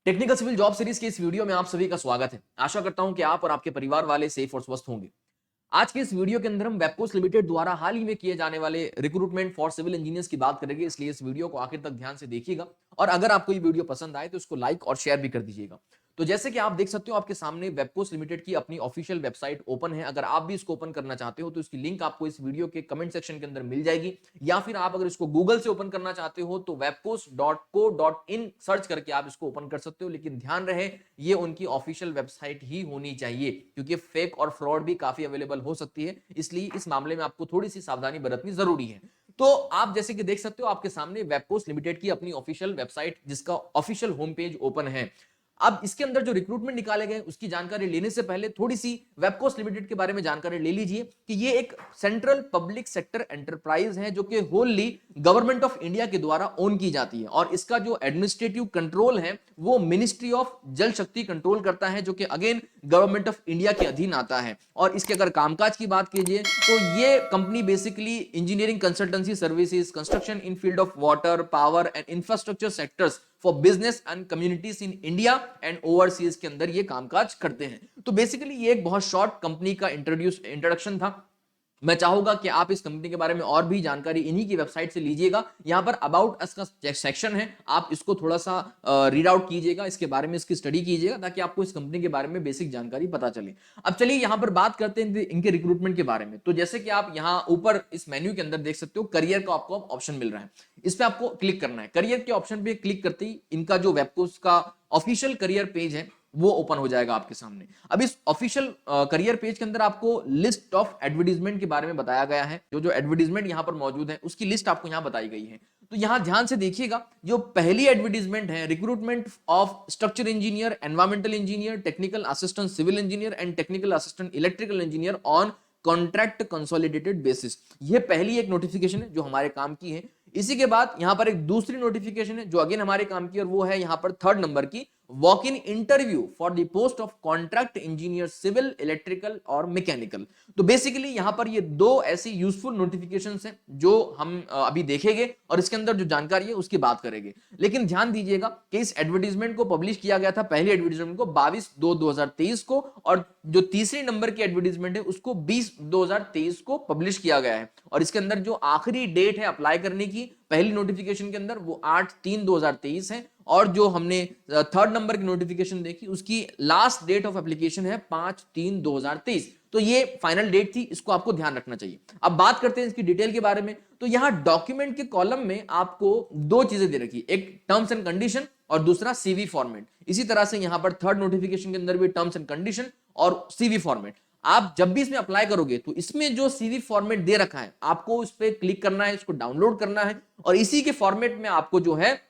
Technical civil job series के इस video में आप सभी का स्वागत है। आशा करता हूं कि आप और आपके परिवार वाले सेफ और स्वस्थ होंगे। आज के इस वीडियो के अंदर हम वेबकोस्ट लिमिटेड द्वारा हाल ही में किए जाने वाले रिक्रूटमेंट फॉर सिविल इंजीनियर्स की बात करेंगे, इसलिए इस वीडियो को आखिर तक ध्यान से देखिएगा और अगर आपको ये वीडियो पसंद आए तो इसको लाइक और शेयर भी कर दीजिएगा। तो जैसे कि आप देख सकते हो आपके सामने वेबकोस्ट लिमिटेड की अपनी ऑफिशियल वेबसाइट ओपन है। अगर आप भी इसको ओपन करना चाहते हो तो इसकी लिंक आपको इस वीडियो के कमेंट सेक्शन के अंदर मिल जाएगी, या फिर आप अगर इसको गूगल से ओपन करना चाहते हो तो webcoast.co.in सर्च करके आप इसको ओपन कर सकते हो। लेकिन ध्यान रहे ये उनकी ऑफिशियल वेबसाइट ही होनी चाहिए, क्योंकि फेक और फ्रॉड भी काफी अवेलेबल हो सकती है, इसलिए इस मामले में आपको थोड़ी सी सावधानी बरतनी जरूरी है। तो आप जैसे कि देख सकते हो आपके सामने वेबकोस्ट लिमिटेड की अपनी ऑफिशियल वेबसाइट जिसका ऑफिशियल होम पेज ओपन है। अब इसके अंदर जो रिक्रूटमेंट निकाले गए उसकी जानकारी लेने से पहले थोड़ी सी वेबकोस्ट लिमिटेड के बारे में जानकारी ले लीजिए कि ये एक सेंट्रल पब्लिक सेक्टर एंटरप्राइज है जो कि होलली गवर्नमेंट ऑफ इंडिया के द्वारा ओन की जाती है और इसका जो एडमिनिस्ट्रेटिव कंट्रोल है वो मिनिस्ट्री ऑफ जल शक्ति कंट्रोल करता है, जो कि अगेन गवर्नमेंट ऑफ इंडिया के अधीन आता है। और इसके अगर कामकाज की बात कीजिए तो ये company basically engineering consultancy services, construction in field of water, power and infrastructure sectors for business and communities in India and overseas के अंदर ये कामकाज करते हैं। तो बेसिकली ये एक बहुत शॉर्ट कंपनी का इंट्रोडक्शन था। मैं चाहूंगा कि आप इस कंपनी के बारे में और भी जानकारी इन्हीं की वेबसाइट से लीजिएगा। यहां पर अबाउट अस का सेक्शन है, आप इसको थोड़ा सा रीड आउट कीजिएगा, इसके बारे में इसकी स्टडी कीजिएगा ताकि आपको इस कंपनी के बारे में बेसिक जानकारी पता चले। अब चलिए यहां पर बात करते हैं इनके रिक्रूटमेंट के बारे में। तो जैसे कि आप यहां ऊपर इस मेन्यू के अंदर देख सकते हो करियर का आपको ऑप्शन मिल रहा है, इस पर आपको क्लिक करना है। करियर के ऑप्शन पे क्लिक करते ही इनका जो वेबकोस्ट का ऑफिशियल करियर पेज है वो ओपन हो जाएगा आपके सामने। अब इस ऑफिशियल करियर पेज के अंदर आपको लिस्ट ऑफ एडवर्टीजमेंट के बारे में बताया गया है। जो जो एडवर्टीजमेंट यहां पर मौजूद है उसकी लिस्ट आपको यहां बताई गई है। तो यहां ध्यान से देखिएगा, जो पहली एडवर्टीजमेंट है recruitment of structure engineer, environmental engineer, technical assistant civil engineer and technical assistant electrical engineer on contract consolidated basis, ये पहली एक नोटिफिकेशन है जो हमारे काम की है। इसी के बाद यहां पर एक दूसरी नोटिफिकेशन है जो अगेन हमारे काम की, और वो है यहां पर थर्ड नंबर की, walk in interview for the post of contract engineer civil, electrical और मैकेनिकल। तो बेसिकली यहां पर ये दो ऐसी यूजफुल नोटिफिकेशंस हैं जो हम अभी देखेंगे और इसके अंदर जो जानकारी है उसकी बात करेंगे। लेकिन ध्यान दीजिएगा कि इस एडवर्टीजमेंट को पब्लिश किया गया था, पहली एडवर्टीजमेंट को 22/2/2023 को, और जो तीसरी नंबर की एडवर्टीजमेंट है उसको 20/2023 को पब्लिश किया गया है। और इसके अंदर जो आखिरी डेट है अप्लाई करने की पहली नोटिफिकेशन के अंदर वो 8/3/2023 है, और जो हमने थर्ड नंबर की नोटिफिकेशन देखी उसकी लास्ट डेट ऑफ एप्लीकेशन है 5/3/2023। तो ये फाइनल डेट थी, इसको आपको ध्यान रखना चाहिए। अब बात करते हैं इसकी डिटेल के बारे में। तो यहां डॉक्यूमेंट के कॉलम में आपको दो चीजें दे रखी, एक टर्म्स एंड कंडीशन और दूसरा सीवी फॉर्मेट। इसी तरह से यहां पर थर्ड नोटिफिकेशन के अंदर भी टर्म्स एंड कंडीशन और सीवी फॉर्मेट। आप जब भी इसमें अप्लाई करोगे तो इसमें जो सीवी फॉर्मेट दे रखा है आपको उस पर क्लिक करना है, इसको डाउनलोड करना है और इसी के फॉर्मेट में आपको जो है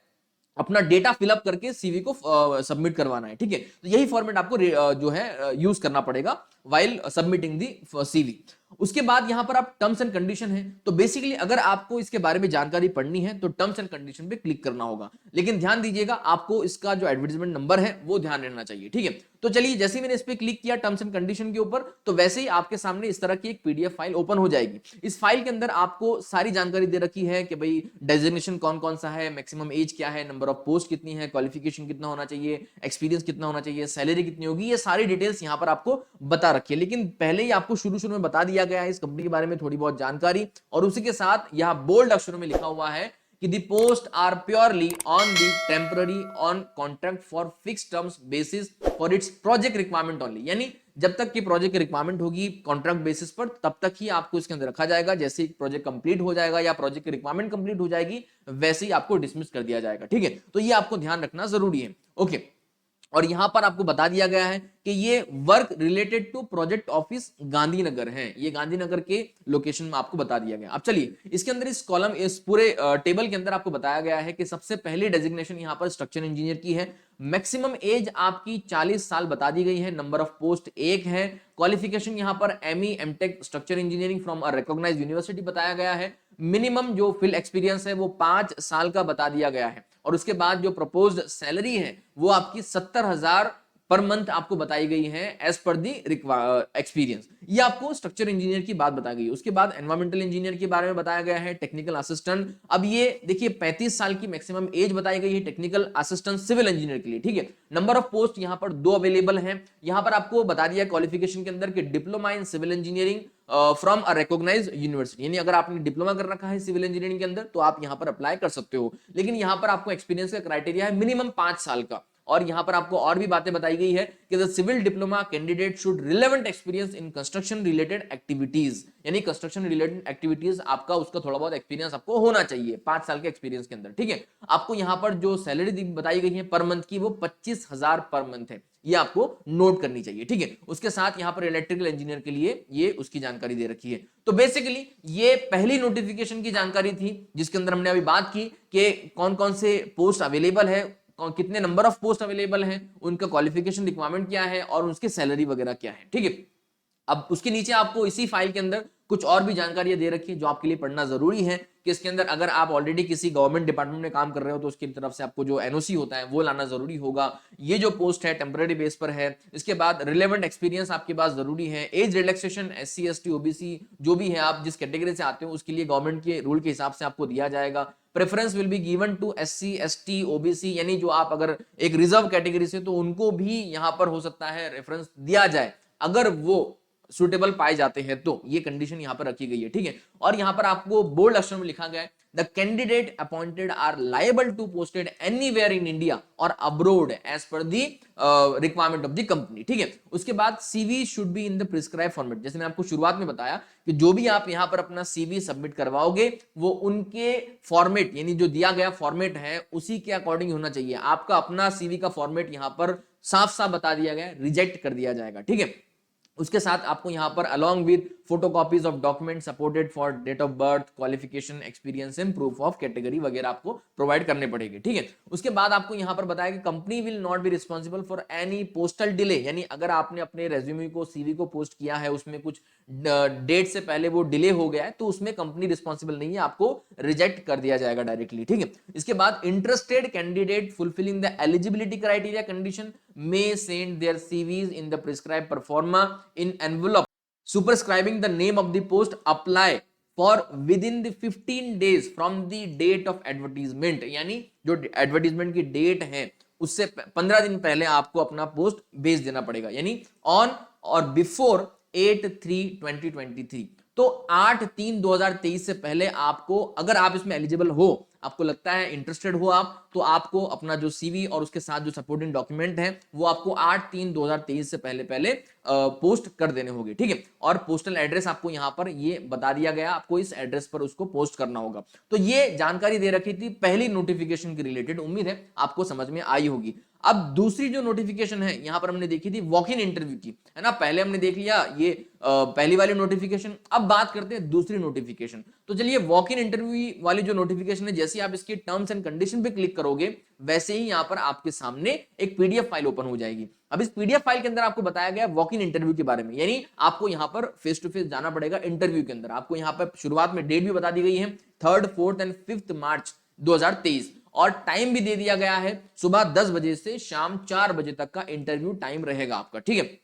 अपना डेटा फिलअप करके सीवी को सबमिट करवाना है। ठीक है, तो यही फॉर्मेट आपको जो है यूज करना पड़ेगा वाइल सबमिटिंग दी सीवी। उसके बाद यहां पर आप टर्म्स एंड कंडीशन है, तो बेसिकली अगर आपको इसके बारे में जानकारी पढ़नी है तो टर्म्स एंड कंडीशन पे क्लिक करना होगा। लेकिन ध्यान दीजिएगा आपको इसका जो एडवर्टाइजमेंट नंबर है वो ध्यान रहना चाहिए। ठीक है, तो चलिए जैसे ही मैंने इस पे क्लिक किया टर्म्स एंड कंडीशन के ऊपर, तो वैसे ही आपके सामने इस तरह की एक पीडीएफ फाइल ओपन हो जाएगी। इस फाइल के अंदर आपको सारी जानकारी दे रखी है कि भाई डेजिग्नेशन कौन कौन सा है, मैक्सिमम एज क्या है, नंबर ऑफ पोस्ट कितनी है, क्वालिफिकेशन कितना होना चाहिए, एक्सपीरियंस कितना होना चाहिए, सैलरी कितनी होगी, ये सारी डिटेल्स यहां पर आपको बता रखी है। लेकिन पहले ही आपको शुरू में बता दिया गया है इस कंपनी के बारे में थोड़ी बहुत जानकारी, और उसी के साथ यहां बोल्ड अक्षरों में लिखा हुआ है कि the post are purely on the temporary on contract for fix terms basis for its project requirement only, यानी जब तक की प्रोजेक्ट की रिक्वायरमेंट होगी कॉन्ट्रैक्ट बेसिस पर तब तक ही आपको इसके अंदर रखा जाएगा। जैसे ही प्रोजेक्ट कंप्लीट हो जाएगा या प्रोजेक्ट की रिक्वायरमेंट कंप्लीट हो जाएगी वैसे ही आपको डिसमिस कर दिया जाएगा। ठीक है, तो ये आपको ध्यान रखना जरूरी है। ओके, और यहां पर आपको बता दिया गया है कि ये work related to project office Gandhinagar है, ये गांधीनगर के लोकेशन में आपको बता दिया गया। अब चलिए इसके अंदर इस कॉलम इस पूरे टेबल के अंदर आपको बताया गया है कि सबसे पहली डेजिग्नेशन यहां पर स्ट्रक्चर इंजीनियर की है। मैक्सिमम एज आपकी 40 साल बता दी गई है, नंबर ऑफ पोस्ट 1 है, क्वालिफिकेशन यहां पर ME M Tech structure engineering from a recognised university बताया गया है। मिनिमम जो फील्ड एक्सपीरियंस है वो 5 साल का बता दिया गया है, और उसके बाद जो प्रपोज्ड सैलरी है वो आपकी 70,000 पर मंथ आपको बताई गई है एज पर दी एक्सपीरियंस। ये आपको स्ट्रक्चर इंजीनियर की बात बताई गई है। उसके बाद एनवायरमेंटल इंजीनियर के बारे में बताया गया है, टेक्निकल असिस्टेंट। अब ये देखिए 35 साल की मैक्सिमम एज बताई गई है टेक्निकल असिस्टेंट सिविल इंजीनियर के लिए, ठीक है। नंबर ऑफ पोस्ट यहाँ पर 2 अवेलेबल हैं। यहाँ पर आपको बता दिया क्वालिफिकेशन के अंदर कि diploma in civil engineering from a recognised university, यानी अगर आपने डिप्लोमा कर रखा है सिविल इंजीनियरिंग के अंदर तो आप यहाँ पर अप्लाई कर सकते हो। लेकिन यहाँ पर आपको एक्सपीरियंस का क्राइटेरिया है मिनिमम 5 साल का। और यहां पर आपको और भी बातें बताई गई है कि the civil diploma candidate should relevant experience in construction related activities, यानी कंस्ट्रक्शन रिलेटेड एक्टिविटीज आपका उसका थोड़ा बहुत एक्सपीरियंस आपको होना चाहिए 5 साल के एक्सपीरियंस के अंदर, ठीक है। आपको यहां पर जो सैलरी बताई गई है पर मंथ की वो 25,000 पर मंथ है, ये आपको नोट करनी चाहिए, ठीक है। उसके साथ यहां पर इलेक्ट्रिकल इंजीनियर के लिए ये उसकी जानकारी दे रखी है। तो बेसिकली ये पहली नोटिफिकेशन की जानकारी थी जिसके अंदर हमने अभी बात की कि कौन कौन से पोस्ट अवेलेबल है, कितने नंबर ऑफ पोस्ट अवेलेबल हैं, उनका क्वालिफिकेशन रिक्वायरमेंट क्या है और उसकी सैलरी वगैरह क्या है, ठीक है। अब उसके नीचे आपको इसी फाइल के अंदर कुछ और भी जानकारियां दे रखी है जो आपके लिए पढ़ना जरूरी है कि इसके अंदर अगर आप ऑलरेडी किसी गवर्नमेंट डिपार्टमेंट में काम कर रहे हो तो उसकी तरफ से आपको जो एनओसी होता है वो लाना जरूरी होगा। ये जो पोस्ट है टेम्पररी बेस पर है। इसके बाद रिलेवेंट एक्सपीरियंस आपके पास जरूरी है। Age relaxation SC ST OBC जो भी है आप जिस कैटेगरी से आते हो उसके लिए गवर्नमेंट के रूल के हिसाब से आपको दिया जाएगा। Preference will be given to SC ST OBC, यानी जो आप अगर एक रिजर्व कैटेगरी से तो उनको भी यहां पर हो सकता है रेफरेंस दिया जाए अगर वो सुटेबल पाए जाते हैं, तो ये कंडीशन यहां पर रखी गई है, ठीक है। और यहां पर आपको बोल्ड अक्षर में लिखा गया है the candidate appointed are liable to posted anywhere in India और abroad as per the requirement of the company, ठीक है। उसके बाद CV should be in the prescribe format, जैसे मैं आपको शुरुआत में बताया कि जो भी आप यहां पर अपना CV सबमिट करवाओगे वो उनके फॉर्मेट यानी जो दिया गया फॉर्मेट है उसी के अकॉर्डिंग होना चाहिए। आपका अपना CV का फॉर्मेट यहां पर साफ साफ बता दिया गया, रिजेक्ट कर दिया जाएगा, ठीक है। उसके साथ आपको यहां पर along with photocopies of document supported for date of birth, qualification, experience and proof of category वगैरह आपको प्रोवाइड करने पड़ेंगे, ठीक है। उसके बाद आपको यहां पर बताया कि company will not be responsible for any postal delay, यानी अगर आपने अपने रेज्यूमे को CV को पोस्ट किया है उसमें कुछ डेट से पहले वो डिले हो गया है तो उसमें कंपनी रिस्पांसिबल नहीं है, आपको रिजेक्ट कर दिया जाएगा डायरेक्टली, ठीक है। इसके बाद interested candidate fulfilling the eligibility criteria condition may send their CVs in the prescribed performa in envelope superscribing the name of the post apply for within the 15 days from the date of advertisement, यानी जो advertisement की date है उससे 15 दिन पहले आपको अपना post भेज देना पड़ेगा, यानी ऑन और बिफोर 8/3/2023। तो 8/3/2023 से पहले आपको, अगर आप इसमें एलिजिबल हो, आपको लगता है इंटरेस्टेड हो आप, तो आपको अपना जो CV और उसके साथ जो सपोर्टिंग डॉक्यूमेंट है वो आपको 8/3/2023 से पहले पहले पोस्ट कर देने होंगे, ठीक है। और पोस्टल एड्रेस आपको यहां पर ये बता दिया गया, आपको इस एड्रेस पर उसको पोस्ट करना होगा। तो ये जानकारी दे रखी थी पहली नोटिफिकेशन के रिलेटेड, उम्मीद है आपको समझ में आई होगी। अब दूसरी जो नोटिफिकेशन है यहां पर हमने देखी थी वॉक इन इंटरव्यू की, है ना। पहले हमने देख लिया ये पहली वाली नोटिफिकेशन, अब बात करते हैं दूसरी नोटिफिकेशन। तो चलिए वॉक इन इंटरव्यू वाली जो नोटिफिकेशन है, जैसे आप इसके टर्म्स एंड कंडीशन पे क्लिक करोगे वैसे ही यहां पर आपके सामने एक PDF फाइल ओपन हो जाएगी। अब इस PDF फाइल के अंदर आपको बताया गया वॉक इन इंटरव्यू के बारे में, यानी आपको यहां पर फेस टू फेस जाना पड़ेगा इंटरव्यू के अंदर। आपको यहां पर शुरुआत में डेट भी बता दी गई है 3rd, 4th एंड 5th मार्च 2023, और टाइम भी दे दिया गया है सुबह 10 बजे से शाम 4 बजे तक का इंटरव्यू टाइम रहेगा आपका, ठीक है।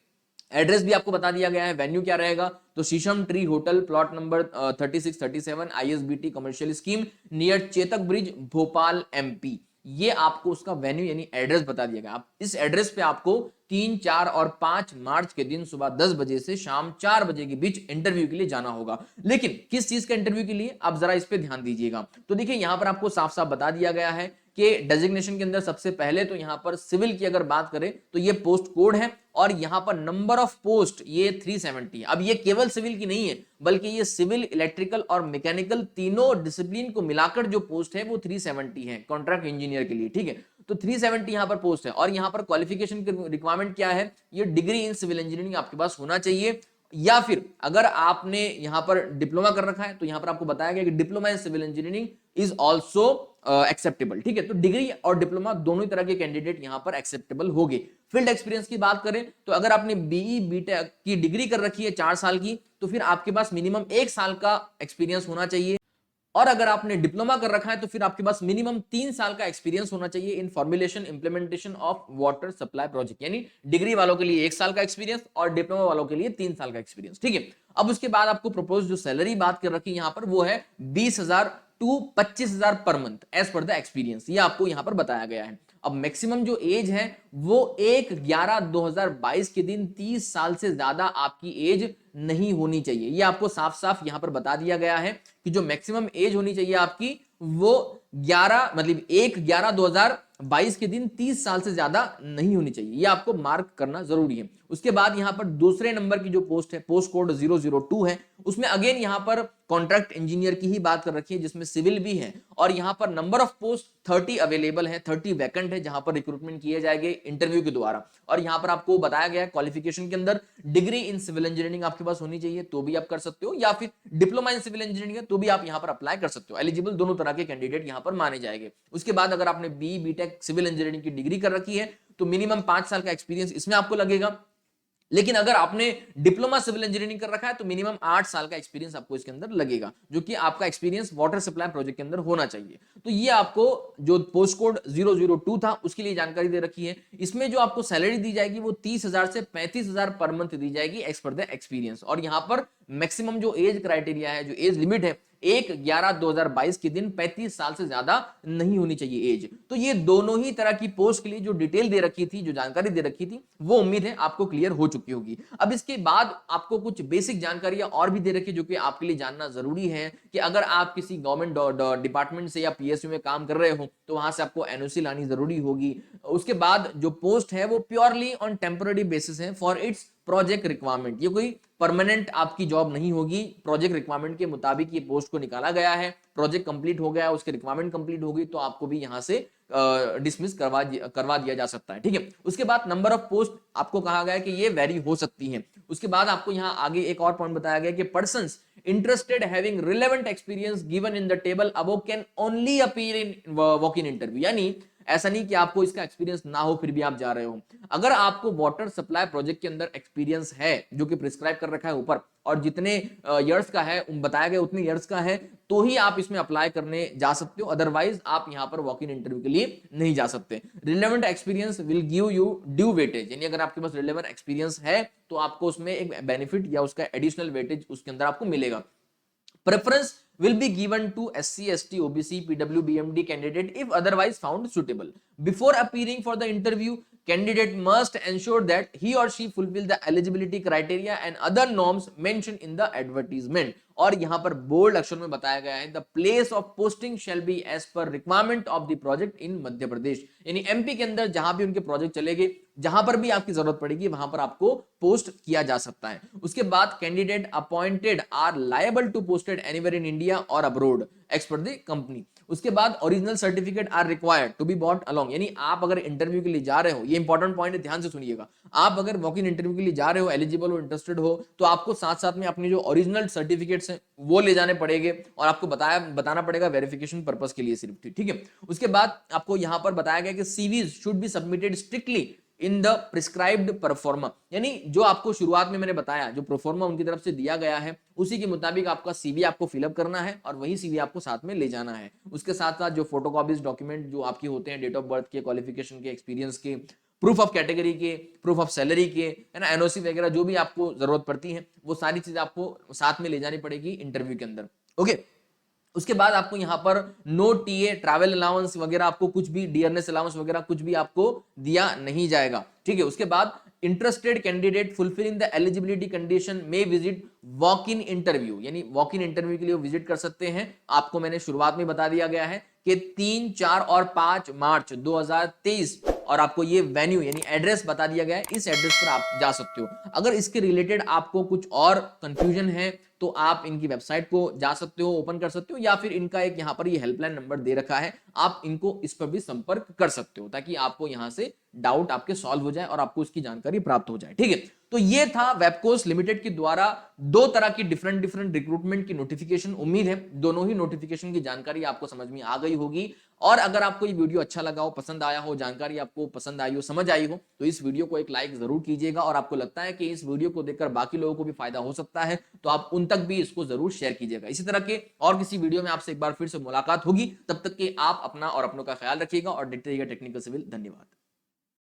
एड्रेस भी आपको बता दिया गया है, वेन्यू क्या रहेगा, तो शीशम tree hotel, plot number 3637 ISBT commercial scheme near Chetak bridge, Bhopal MP। ये आपको उसका वेन्यू यानी एड्रेस बता दिया गया। आप इस एड्रेस पे आपको 3, 4 और 5 मार्च के दिन सुबह 10 बजे से शाम 4 बजे के बीच इंटरव्यू के लिए जाना होगा। लेकिन किस चीज का इंटरव्यू के लिए, आप जरा इस पे ध्यान दीजिएगा। तो देखिए यहां पर आपको साफ साफ बता दिया गया है कि डेजिग्नेशन के अंदर सबसे पहले तो यहां पर सिविल की अगर बात करें तो ये पोस्ट कोड है, और यहां पर नंबर ऑफ पोस्ट ये 370 है। अब ये केवल सिविल की नहीं है, बल्कि ये सिविल, इलेक्ट्रिकल और मैकेनिकल तीनों डिसिप्लिन को मिलाकर जो पोस्ट है वो 370 है कॉन्ट्रैक्ट इंजीनियर के लिए, ठीक है। तो 370 यहां पर पोस्ट है, और यहां पर क्वालिफिकेशन की रिक्वायरमेंट क्या है, ये डिग्री इन सिविल इंजीनियरिंग आपके पास होना चाहिए, या फिर अगर आपने यहां पर डिप्लोमा कर रखा है तो यहां पर आपको बताया गया कि diploma in civil engineering is also acceptable, ठीक है। तो डिग्री और डिप्लोमा दोनों ही तरह के कैंडिडेट यहां पर एक्सेप्टेबल होंगे। फील्ड एक्सपीरियंस की बात करें तो अगर आपने BE BTech की डिग्री कर रखी है 4 साल की, तो फिर आपके पास मिनिमम 1 साल का एक्सपीरियंस होना चाहिए। और अगर आपने डिप्लोमा कर रखा है तो फिर आपके पास मिनिमम 3 साल का एक्सपीरियंस होना चाहिए इन formulation implementation of water supply project. यानी डिग्री वालों के लिए 1 साल का एक्सपीरियंस और डिप्लोमा वालों के लिए 3 साल का एक्सपीरियंस। ठीक है, अब उसके बाद आपको प्रपोज जो सैलरी बात कर रखी है यहां पर वो है 20,000 to 25,000 per month as per the experience, ये आपको यहां पर बताया गया है। अब मैक्सिमम जो एज है वो 1/11/2022 के दिन 30 साल से ज्यादा आपकी एज नहीं होनी चाहिए। ये आपको साफ साफ यहां पर बता दिया गया है कि जो मैक्सिमम एज होनी चाहिए आपकी वो 1/11/2022 के दिन 30 साल से ज्यादा नहीं होनी चाहिए। ये आपको मार्क करना जरूरी है। उसके बाद यहां पर दूसरे नंबर की जो पोस्ट है, पोस्ट कोड 002 है, उसमें अगेन यहां पर कॉन्ट्रैक्ट इंजीनियर की ही बात कर रखी है जिसमें सिविल भी है। और यहां पर नंबर ऑफ पोस्ट 30 अवेलेबल है, 30 वैकेंट है जहां पर रिक्रूटमेंट किए जाएंगे इंटरव्यू के द्वारा। और यहां पर आपको बताया गया है क्वालिफिकेशन के अंदर डिग्री इन सिविल इंजीनियरिंग आपके पास होनी चाहिए तो भी आप कर सकते हो, या फिर डिप्लोमा इन सिविल इंजीनियरिंग है तो भी आप यहां पर अप्लाई कर सकते हो। एलिजिबल दोनों तरह के कैंडिडेट यहां पर माने जाएंगे। उसके बाद अगर आपने बीटेक सिविल इंजीनियरिंग की डिग्री कर रखी है तो मिनिमम 5 साल का एक्सपीरियंस इसमें आपको लगेगा। लेकिन अगर आपने डिप्लोमा सिविल इंजीनियरिंग कर रखा है तो मिनिमम 8 साल का एक्सपीरियंस आपको इसके अंदर लगेगा, जो कि आपका एक्सपीरियंस वाटर सप्लाई प्रोजेक्ट के अंदर होना चाहिए। तो ये आपको जो पोस्ट कोड 002 था उसके लिए जानकारी दे रखी है। इसमें जो आपको सैलरी दी जाएगी वो 30,000 से 35,000 पर मंथ दी जाएगी एज पर द एक्सपीरियंस। और यहां पर मैक्सिमम जो एज क्राइटेरिया है, जो एज लिमिट है, 1/11/2022 के दिन 35 साल से ज्यादा नहीं होनी चाहिए एज। तो ये दोनों ही तरह की पोस्ट के लिए जो डिटेल दे रखी थी, जो जानकारी दे रखी थी, वो उम्मीद है आपको क्लियर हो चुकी होगी। अब इसके बाद आपको कुछ बेसिक जानकारियां और भी दे रखी जो कि आपके लिए जानना जरूरी है कि अगर आप किसी गवर्नमेंट डिपार्टमेंट से या पीएसयू में काम कर रहे हो तो वहां से आपको एनओसी लानी जरूरी होगी। उसके बाद जो पोस्ट है वो प्योरली ऑन टेम्पररी बेसिस है फॉर इट्स प्रोजेक्ट रिक्वायरमेंट। ये कोई परमानेंट आपकी जॉब नहीं होगी, प्रोजेक्ट रिक्वायरमेंट के मुताबिक ये पोस्ट को निकाला गया है। प्रोजेक्ट कंप्लीट हो गया, उसके रिक्वायरमेंट कंप्लीट होगी तो आपको भी यहां से डिसमिस करवा दिया जा सकता है। ठीक है, उसके बाद नंबर ऑफ पोस्ट आपको कहा गया है कि ये वेरी हो सकती है। उसके बाद आपको यहां आगे एक और पॉइंट बताया गया कि persons interested having relevant experience given in the table above can only appear in walk in interview। यानी ऐसा नहीं कि आपको इसका एक्सपीरियंस ना हो फिर भी आप जा रहे हो। अगर आपको वाटर सप्लाई प्रोजेक्ट के अंदर एक्सपीरियंस है जो कि प्रिस्क्राइब कर रखा है ऊपर, और जितने इयर्स का है बताया गया उतने इयर्स का है, तो ही आप इसमें अप्लाई करने जा सकते हो। अदरवाइज आप यहां पर वॉक इन इंटरव्यू के लिए नहीं जा सकते। Relevant experience will give you due weightage. यानी अगर आपके पास रिलेवेंट एक्सपीरियंस है तो आपको उसमें एक बेनिफिट या उसका एडिशनल वेटेज उसके अंदर आपको मिलेगा। Preference will be given to SC, ST, OBC, PW, BMD candidate if otherwise found suitable. Before appearing for the interview, candidate must ensure that he or she fulfill the eligibility criteria and other norms mentioned in the advertisement। और यहां पर bold अक्षर में बताया गया है the place of posting shall be as per requirement of the project in Madhya Pradesh. यानी MP के अंदर जहां भी उनके प्रोजेक्ट चलेंगे, जहां पर भी आपकी जरूरत पड़ेगी वहां पर आपको पोस्ट किया जा सकता है। उसके बाद candidate appointed are liable to posted anywhere in India और abroad as per the company. उसके बाद original certificate are required to be bought along. यानी आप अगर इंटरव्यू के लिए जा रहे हो, ये इंपॉर्टेंट पॉइंट है, ध्यान से सुनिएगा, आप अगर वॉक इन इंटरव्यू के लिए जा रहे हो, एलिजिबल हो, इंटरेस्टेड हो, तो आपको साथ साथ में अपने जो ओरिजिनल सर्टिफिकेट्स हैं वो ले जाने पड़ेंगे और आपको बताना पड़ेगा वेरिफिकेशन पर्पस के लिए सिर्फ। ठीक है, उसके बाद आपको यहां पर बताया गया कि CVs should be submitted strictly in the prescribed pro forma. यानी जो आपको शुरुआत में मैंने बताया, जो परफॉर्मा उनकी तरफ से दिया गया है उसी के मुताबिक आपका सीवी आपको फिलअप करना है और वही सीवी आपको साथ में ले जाना है। उसके साथ साथ जो फोटोकॉपीज डॉक्यूमेंट जो आपके होते हैं, डेट ऑफ बर्थ के, क्वालिफिकेशन के, एक्सपीरियंस के, प्रूफ ऑफ कैटेगरी के, प्रूफ ऑफ सैलरी के, है ना, एनओसी वगैरह जो भी आपको जरूरत पड़ती है वो सारी चीजें आपको साथ में ले जानी पड़ेगी इंटरव्यू के अंदर। ओके, उसके बाद आपको यहां पर नो टीए, ट्रैवल अलाउंस वगैरह, आपको कुछ भी डीआरएस अलाउंस वगैरह कुछ भी आपको दिया नहीं जाएगा। ठीक है, उसके बाद interested candidate fulfilling the eligibility condition में विजिट वॉक इन इंटरव्यू। यानी वॉक इन इंटरव्यू के लिए विजिट कर सकते हैं। आपको मैंने शुरुआत में बता दिया गया है कि 3, 4 और 5 मार्च 2023, और आपको ये वेन्यू यानी एड्रेस बता दिया गया है, इस एड्रेस पर आप जा सकते हो। अगर इसके रिलेटेड आपको कुछ और कंफ्यूजन है तो आप इनकी वेबसाइट को जा सकते हो, ओपन कर सकते हो, या फिर इनका एक यहाँ पर ये हेल्पलाइन नंबर दे रखा है, आप इनको इस पर भी संपर्क कर सकते हो ताकि आपको यहाँ से डाउट आपके सॉल्व हो जाए और आपको इसकी जानकारी प्राप्त हो जाए। ठीक है, तो ये था वेबकोस लिमिटेड के द्वारा दो तरह की डिफरेंट डिफरेंट रिक्रूटमेंट की नोटिफिकेशन। उम्मीद है दोनों ही नोटिफिकेशन की जानकारी आपको समझ में आ गई होगी। और अगर आपको ये वीडियो अच्छा लगा हो, पसंद आया हो, जानकारी आपको पसंद आई हो, समझ आई हो, तो इस वीडियो को एक लाइक जरूर कीजिएगा। और आपको लगता है कि इस वीडियो को देखकर बाकी लोगों को भी फायदा हो सकता है तो आप उन तक भी इसको जरूर शेयर कीजिएगा। इसी तरह के और किसी वीडियो में आपसे एक बार फिर से मुलाकात होगी। तब तक के आप अपना और अपनों का ख्याल रखिएगा और देखते रहिएगा टेक्निकल सिविल। धन्यवाद।